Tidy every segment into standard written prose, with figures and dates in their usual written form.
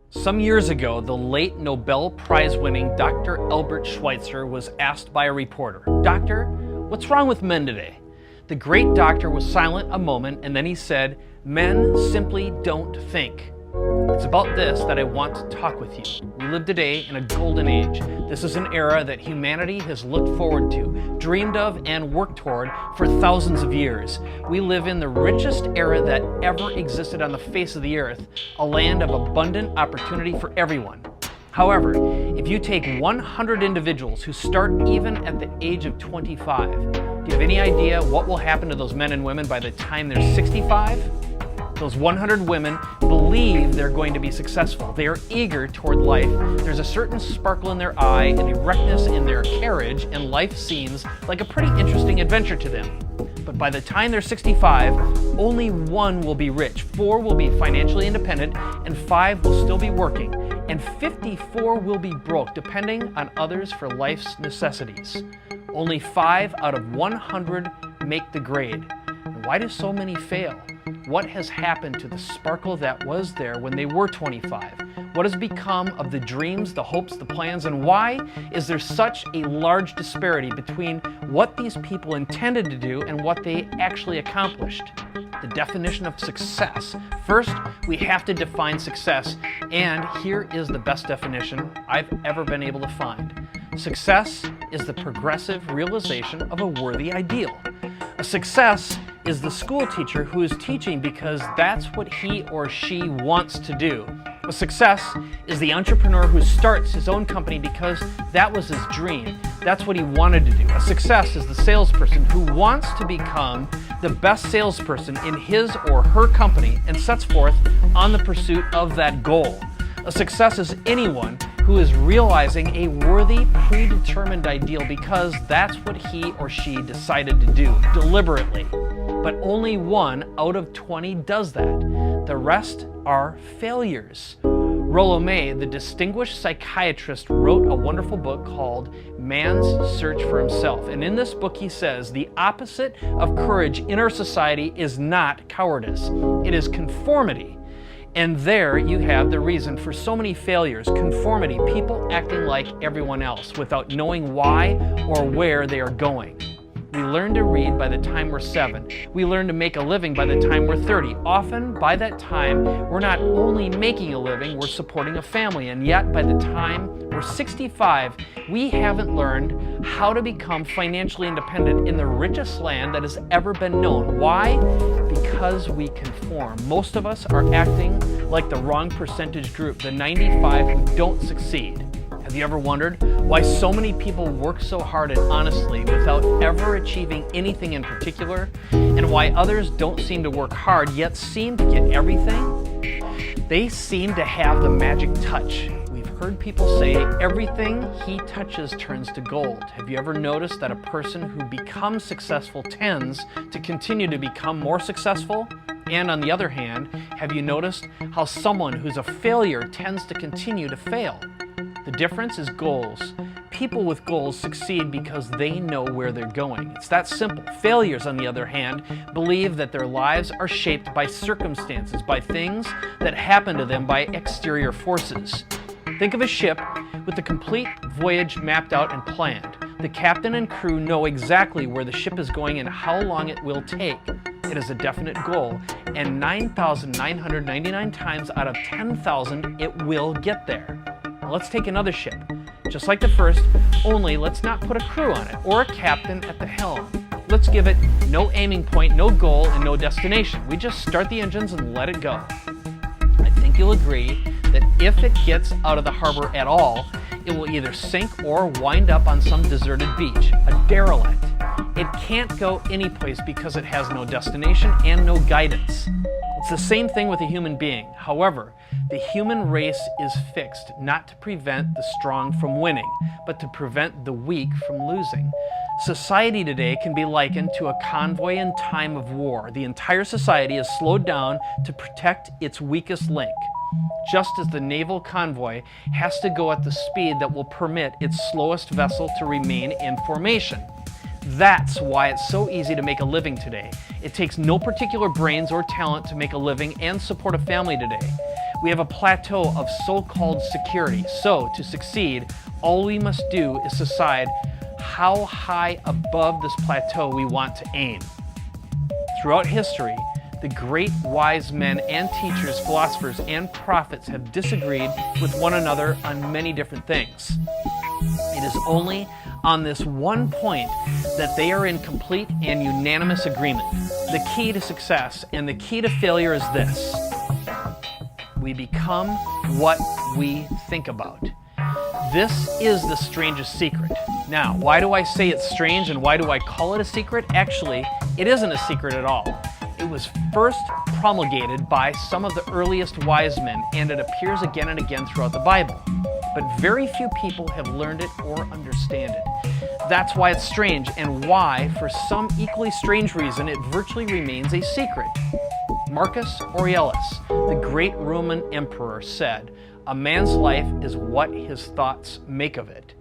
Some years ago, the late Nobel Prize-winning Dr. Albert Schweitzer was asked by a reporter, "Doctor, what's wrong with men today?" The great doctor was silent a moment, and then he said, "Men simply don't think." It's about this that I want to talk with you. We live today in a golden age. This is an era that humanity has looked forward to, dreamed of, and worked toward for thousands of years. We live in the richest era that ever existed on the face of the earth, a land of abundant opportunity for everyone. However, if you take 100 individuals who start even at the age of 25, do you have any idea what will happen to those men and women by the time they're 65? Those 100 women believe they're going to be successful. They are eager toward life. There's a certain sparkle in their eye and erectness in their carriage, and life seems like a pretty interesting adventure to them. But by the time they're 65, only one will be rich, 4 will be financially independent, and 5 will still be working, and 54 will be broke, depending on others for life's necessities. Only 5 out of 100 make the grade. And why do so many fail? What has happened to the sparkle that was there when they were 25? What has become of the dreams, the hopes, the plans, and why is there such a large disparity between what these people intended to do and what they actually accomplished? The definition of success. First, we have to define success, and here is the best definition I've ever been able to find. Success is the progressive realization of a worthy ideal. A success is the school teacher who is teaching because that's what he or she wants to do. A success is the entrepreneur who starts his own company because that was his dream. That's what he wanted to do. A success is the salesperson who wants to become the best salesperson in his or her company and sets forth on the pursuit of that goal. A success is anyone who is realizing a worthy, predetermined ideal because that's what he or she decided to do, deliberately. But only 1 out of 20 does that. The rest are failures. Rollo May, the distinguished psychiatrist, wrote a wonderful book called Man's Search for Himself. And in this book he says, the opposite of courage in our society is not cowardice. It is conformity. And there you have the reason for so many failures. Conformity, people acting like everyone else without knowing why or where they are going. We learn to read by the time we're 7. We learn to make a living by the time we're 30. Often, by that time, we're not only making a living, we're supporting a family. And yet, by the time we're 65, we haven't learned how to become financially independent in the richest land that has ever been known. Why? Because we conform. Most of us are acting like the wrong percentage group, the 95 who don't succeed. Have you ever wondered why so many people work so hard and honestly without ever achieving anything in particular, and why others don't seem to work hard yet seem to get everything? They seem to have the magic touch. We've heard people say everything he touches turns to gold. Have you ever noticed that a person who becomes successful tends to continue to become more successful? And on the other hand, have you noticed how someone who's a failure tends to continue to fail? The difference is goals. People with goals succeed because they know where they're going. It's that simple. Failures, on the other hand, believe that their lives are shaped by circumstances, by things that happen to them by exterior forces. Think of a ship with the complete voyage mapped out and planned. The captain and crew know exactly where the ship is going and how long it will take. It is a definite goal, and 9,999 times out of 10,000 it will get there. Let's take another ship, just like the first, only let's not put a crew on it or a captain at the helm. Let's give it no aiming point, no goal, and no destination. We just start the engines and let it go. I think you'll agree that if it gets out of the harbor at all, it will either sink or wind up on some deserted beach, a derelict. It can't go anyplace because it has no destination and no guidance. It's the same thing with a human being. However, the human race is fixed not to prevent the strong from winning, but to prevent the weak from losing. Society today can be likened to a convoy in time of war. The entire society is slowed down to protect its weakest link, just as the naval convoy has to go at the speed that will permit its slowest vessel to remain in formation. That's why it's so easy to make a living today. It takes no particular brains or talent to make a living and support a family today. We have a plateau of so-called security. So, to succeed, all we must do is decide how high above this plateau we want to aim. Throughout history, the great wise men and teachers, philosophers, and prophets have disagreed with one another on many different things. It is only on this one point that they are in complete and unanimous agreement. The key to success and the key to failure is this: we become what we think about. This is the strangest secret. Now, why do I say it's strange and why do I call it a secret? Actually, it isn't a secret at all. It was first promulgated by some of the earliest wise men, and it appears again and again throughout the Bible. But very few people have learned it or understand it. That's why it's strange, and why, for some equally strange reason, it virtually remains a secret. Marcus Aurelius, the great Roman emperor, said, "A man's life is what his thoughts make of it."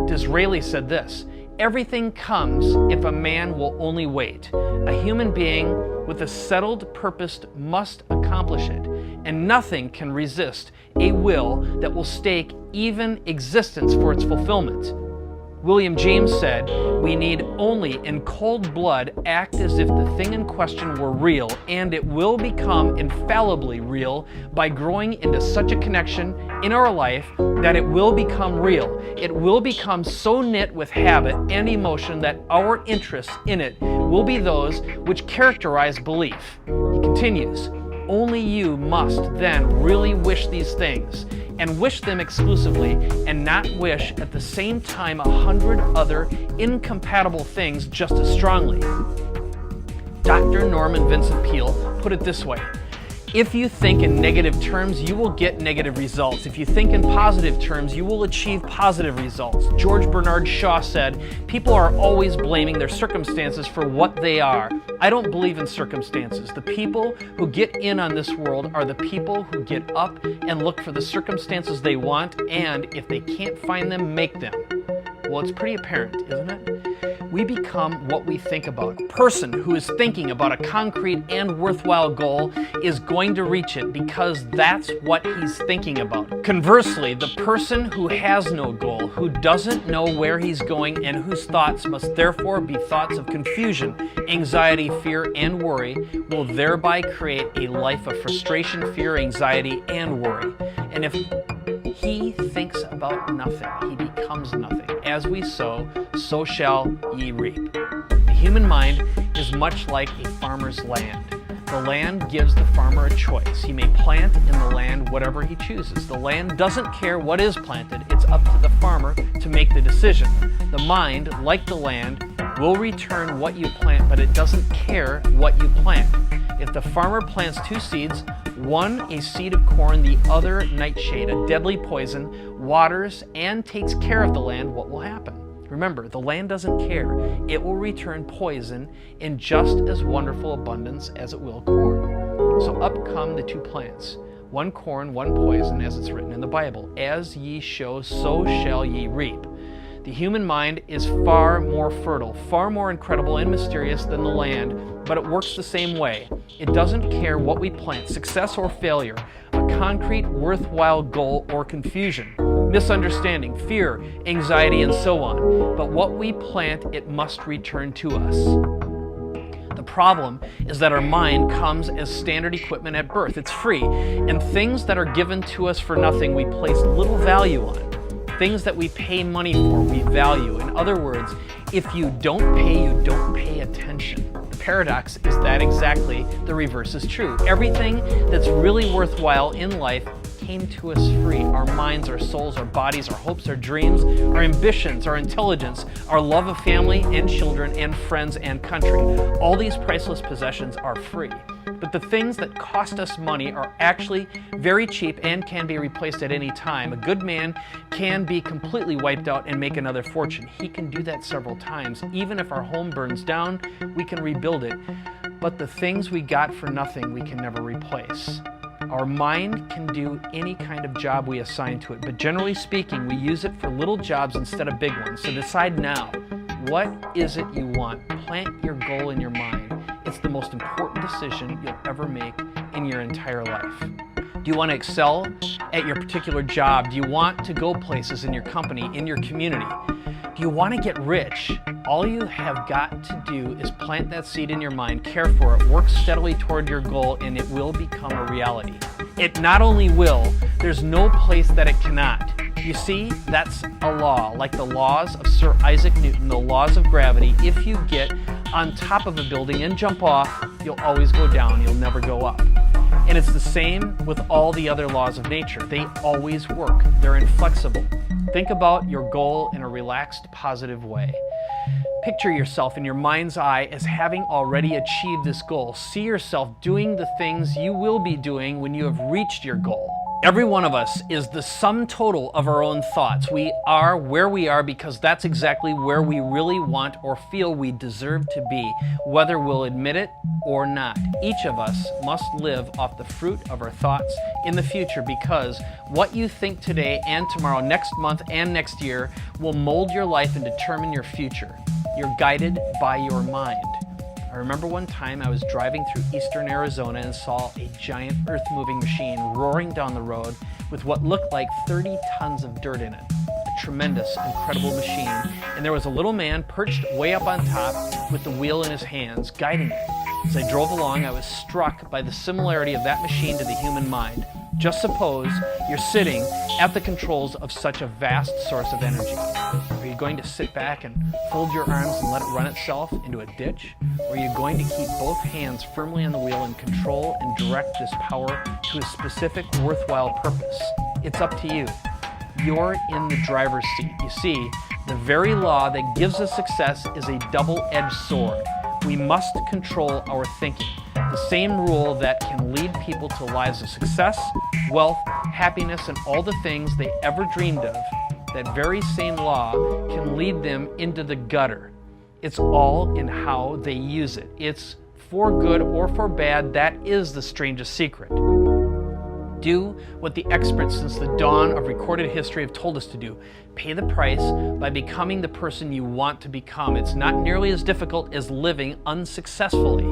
Disraeli said this: "Everything comes if a man will only wait. A human being with a settled purpose must accomplish it, and nothing can resist a will that will stake even existence for its fulfillment." William James said, "We need only in cold blood act as if the thing in question were real, and it will become infallibly real by growing into such a connection in our life that it will become real. It will become so knit with habit and emotion that our interests in it will be those which characterize belief." He continues, "Only you must then really wish these things, and wish them exclusively, and not wish at the same time 100 other incompatible things just as strongly." Dr. Norman Vincent Peale put it this way: "If you think in negative terms, you will get negative results. If you think in positive terms, you will achieve positive results." George Bernard Shaw said, "People are always blaming their circumstances for what they are. I don't believe in circumstances. The people who get in on this world are the people who get up and look for the circumstances they want, and if they can't find them, make them." Well, it's pretty apparent, isn't it? We become what we think about. A person who is thinking about a concrete and worthwhile goal is going to reach it because that's what he's thinking about. Conversely, the person who has no goal, who doesn't know where he's going, and whose thoughts must therefore be thoughts of confusion, anxiety, fear, and worry, will thereby create a life of frustration, fear, anxiety, and worry. And if he thinks about nothing, he becomes nothing. As we sow, so shall ye reap. The human mind is much like a farmer's land. The land gives the farmer a choice. He may plant in the land whatever he chooses. The land doesn't care what is planted. It's up to the farmer to make the decision. The mind, like the land, will return what you plant, but it doesn't care what you plant. If the farmer plants 2 seeds, one a seed of corn, the other nightshade, a deadly poison, waters and takes care of the land, what will happen? Remember, the land doesn't care. It will return poison in just as wonderful abundance as it will corn. So up come the 2 plants, one corn, one poison, as it's written in the Bible. As ye sow, so shall ye reap. The human mind is far more fertile, far more incredible and mysterious than the land, but it works the same way. It doesn't care what we plant, success or failure, a concrete, worthwhile goal or confusion, misunderstanding, fear, anxiety, and so on. But what we plant, it must return to us. The problem is that our mind comes as standard equipment at birth. It's free, and things that are given to us for nothing we place little value on. Things that we pay money for, we value. In other words, if you don't pay, you don't pay attention. The paradox is that exactly the reverse is true. Everything that's really worthwhile in life came to us free. Our minds, our souls, our bodies, our hopes, our dreams, our ambitions, our intelligence, our love of family and children and friends and country. All these priceless possessions are free. But the things that cost us money are actually very cheap and can be replaced at any time. A good man can be completely wiped out and make another fortune. He can do that several times. Even if our home burns down, we can rebuild it. But the things we got for nothing, we can never replace. Our mind can do any kind of job we assign to it, but generally speaking, we use it for little jobs instead of big ones. So decide now, what is it you want? Plant your goal in your mind. It's the most important decision you'll ever make in your entire life. Do you want to excel at your particular job? Do you want to go places in your company, in your community? Do you want to get rich? All you have got to do is plant that seed in your mind, care for it, work steadily toward your goal, and it will become a reality. It not only will, there's no place that it cannot. You see, that's a law, like the laws of Sir Isaac Newton, the laws of gravity. If you get on top of a building and jump off, you'll always go down, you'll never go up. And it's the same with all the other laws of nature. They always work. They're inflexible. Think about your goal in a relaxed, positive way. Picture yourself in your mind's eye as having already achieved this goal. See yourself doing the things you will be doing when you have reached your goal. Every one of us is the sum total of our own thoughts. We are where we are because that's exactly where we really want or feel we deserve to be, whether we'll admit it or not. Each of us must live off the fruit of our thoughts in the future, because what you think today and tomorrow, next month and next year, will mold your life and determine your future. You're guided by your mind. I remember one time I was driving through eastern Arizona and saw a giant earth-moving machine roaring down the road with what looked like 30 tons of dirt in it. A tremendous, incredible machine. And there was a little man perched way up on top with the wheel in his hands, guiding it. As I drove along, I was struck by the similarity of that machine to the human mind. Just suppose you're sitting at the controls of such a vast source of energy. Are you going to sit back and fold your arms and let it run itself into a ditch? Or are you going to keep both hands firmly on the wheel and control and direct this power to a specific, worthwhile purpose? It's up to you. You're in the driver's seat. You see, the very law that gives us success is a double-edged sword. We must control our thinking. The same rule that can lead people to lives of success, wealth, happiness, and all the things they ever dreamed of, that very same law can lead them into the gutter. It's all in how they use it. It's for good or for bad. That is the strangest secret. Do what the experts since the dawn of recorded history have told us to do. Pay the price by becoming the person you want to become. It's not nearly as difficult as living unsuccessfully.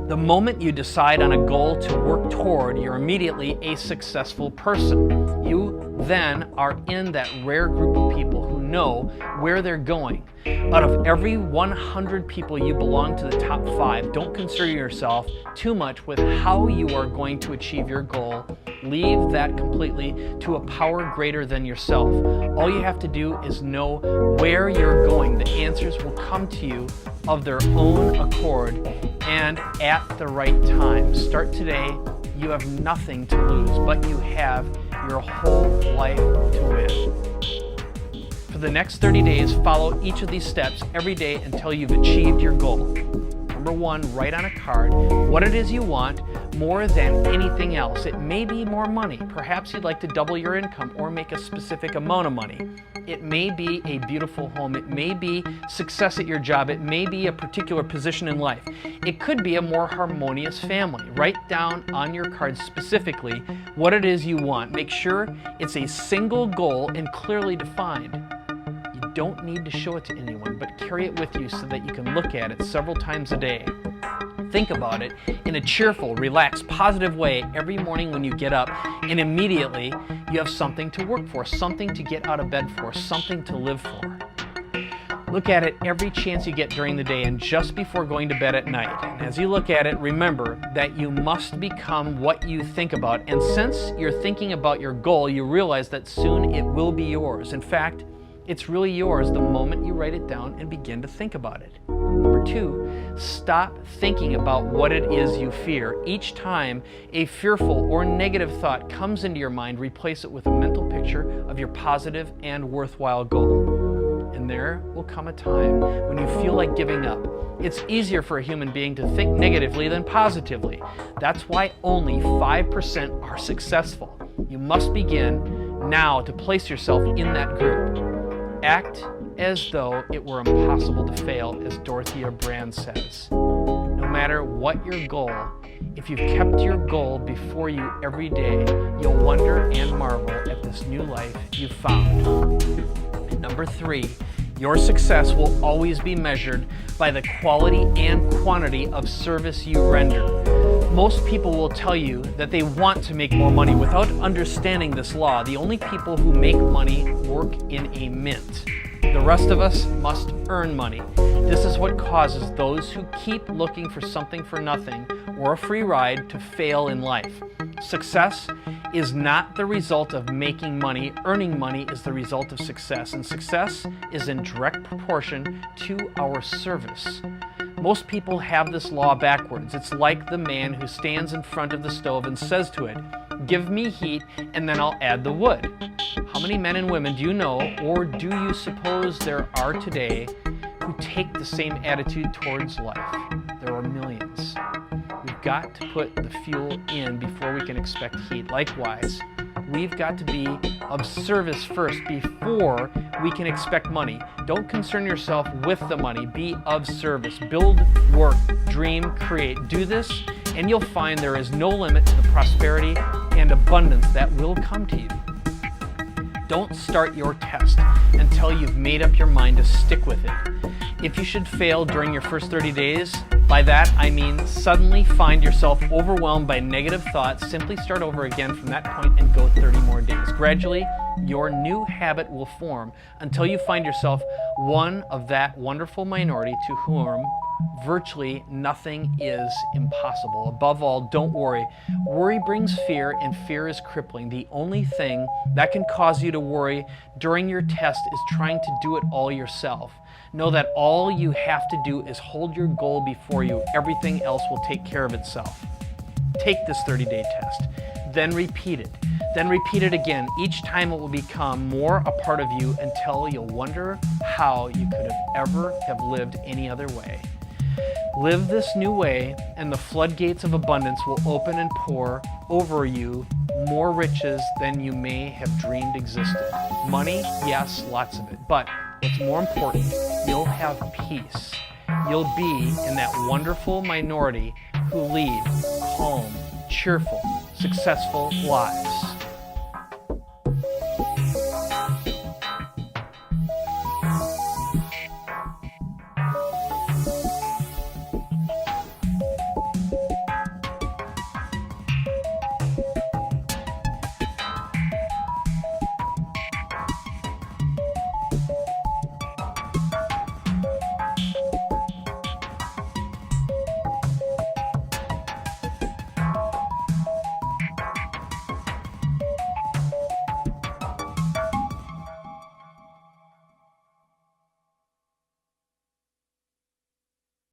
The moment you decide on a goal to work toward, you're immediately a successful person. You then are in that rare group of people who know where they're going. Out of every 100 people, you belong to the top 5. Don't concern yourself too much with how you are going to achieve your goal. Leave that completely to a power greater than yourself. All you have to do is know where you're going. The answers will come to you of their own accord and at the right time. Start today. You have nothing to lose, but you have your whole life to win. For the next 30 days, follow each of these steps every day until you've achieved your goal. Number 1, write on a card what it is you want more than anything else. It may be more money. Perhaps you'd like to double your income or make a specific amount of money. It may be a beautiful home. It may be success at your job. It may be a particular position in life. It could be a more harmonious family. Write down on your card specifically what it is you want. Make sure it's a single goal and clearly defined. You don't need to show it to anyone, but carry it with you so that you can look at it several times a day. Think about it in a cheerful, relaxed, positive way every morning when you get up, and immediately you have something to work for, something to get out of bed for, something to live for. Look at it every chance you get during the day and just before going to bed at night. And as you look at it, remember that you must become what you think about. And since you're thinking about your goal, you realize that soon it will be yours. In fact, it's really yours the moment you write it down and begin to think about it. Number 2, stop thinking about what it is you fear. Each time a fearful or negative thought comes into your mind, replace it with a mental picture of your positive and worthwhile goal. And there will come a time when you feel like giving up. It's easier for a human being to think negatively than positively. That's why only 5% are successful. You must begin now to place yourself in that group. Act as though it were impossible to fail, as Dorothea Brand says. No matter what your goal, if you've kept your goal before you every day, you'll wonder and marvel at this new life you've found. And number 3, Your success will always be measured by the quality and quantity of service you render. Most people will tell you that they want to make more money without understanding this law. The only people who make money work in a mint. The rest of us must earn money. This is what causes those who keep looking for something for nothing or a free ride to fail in life. Success is not the result of making money. Earning money is the result of success, and success is in direct proportion to our service. Most people have this law backwards. It's like the man who stands in front of the stove and says to it, "Give me heat and then I'll add the wood." How many men and women do you know, or do you suppose there are today, who take the same attitude towards life? There are millions. We've got to put the fuel in before we can expect heat. Likewise, we've got to be of service first before we can expect money. Don't concern yourself with the money. Be of service. Build, work, dream, create. Do this, and you'll find there is no limit to the prosperity and abundance that will come to you. Don't start your test until you've made up your mind to stick with it. If you should fail during your first 30 days, by that I mean suddenly find yourself overwhelmed by negative thoughts, simply start over again from that point and go 30 more days. Gradually, your new habit will form until you find yourself one of that wonderful minority to whom virtually nothing is impossible. Above all, don't worry. Worry brings fear, and fear is crippling. The only thing that can cause you to worry during your test is trying to do it all yourself. Know that all you have to do is hold your goal before you. Everything else will take care of itself. Take this 30-day test, then repeat it. Then repeat it again. Each time it will become more a part of you until you'll wonder how you could have lived any other way. Live this new way, and the floodgates of abundance will open and pour over you more riches than you may have dreamed existed. Money, yes, lots of it. But what's more important, you'll have peace. You'll be in that wonderful minority who lead calm, cheerful, successful lives.